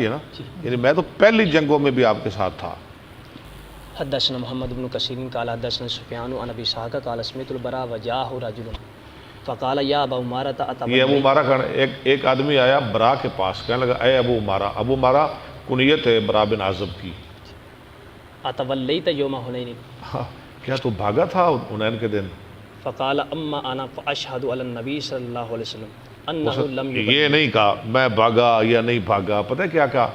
ہے نا، یعنی میں تو پہلی جنگوں میں بھی آپ کے ساتھ تھا۔ حدثنا محمد بن کثیر قال حدثنا سفیان عن ابی اسحاق قال سمعت البراء وجاءه رجل فقال یا ابا عمارہ یہ ابو عمارہ کا ایک آدمی آیا برا کے پاس، کہنے لگا اے ابو عمارہ، ابو عمارہ کنیت ہے برا بن عازب کی، اتولیت یوم حنین، کیا تو بھاگا تھا حنین کے دن؟ فقال اما انا فاشهد علی النبی صلی اللہ علیہ وسلم انه لم یبلغ۔ یہ نہیں کہا میں بھاگا یا نہیں بھاگا، پتہ ہے کیا کہا؟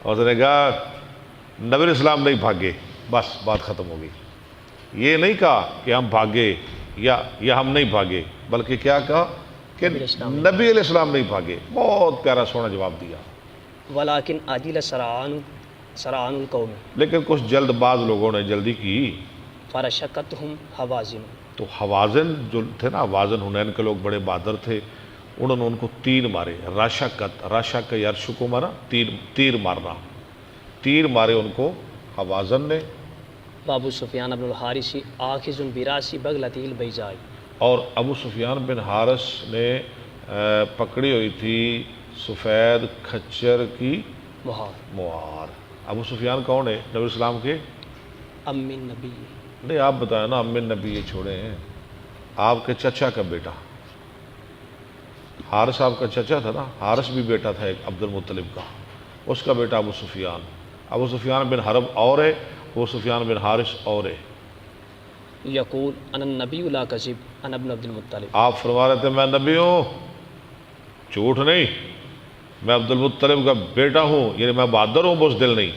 اور اس نے کہا نبی علیہ السلام نہیں بھاگے، بس بات ختم ہو گئی۔ یہ نہیں کہا کہ ہم بھاگے یا ہم نہیں بھاگے، بلکہ کیا کہا کہ نبی علیہ السلام نہیں بھاگے۔ بہت پیارا سونا جواب دیا۔ ولکن عجل سرعان القوم، لیکن کچھ جلد باز لوگوں نے جلدی کی، فرشقتهم حوازن، تو حوازن جو تھے نا، حوازن حنین کے لوگ بڑے بہادر تھے، انہوں نے ان کو تیر مارے۔ راشق یرشکو مارا، تیر مارنا، تیر مارے ان کو حوازن نے۔ ابو سفیان بن الحارث آخذ براس بغلۃ البیضاء، اور ابو سفیان بن حارث نے پکڑی ہوئی تھی سفید کھچر کی مہار۔ ابو سفیان کون ہے؟ نبی اسلام کے ام النبی، نہیں آپ بتائیں نا، ام نبی یہ چھوڑے ہیں، آپ کے چچا کا بیٹا حارث، آپ کا چچا تھا نا، حارث بھی بیٹا تھا ایک عبد المطلب کا، اس کا بیٹا ابو سفیان۔ ابو سفیان بن حرب اور ہے، ابو سفیان بن حارث اور ہے۔ یقول انا النبی لا کذب انا ابن عبد المطلب، آپ فرما رہے تھے میں نبی ہوں، جھوٹ نہیں، میں عبد المطلب کا بیٹا ہوں، یعنی میں بہادر ہوں، بزدل نہیں۔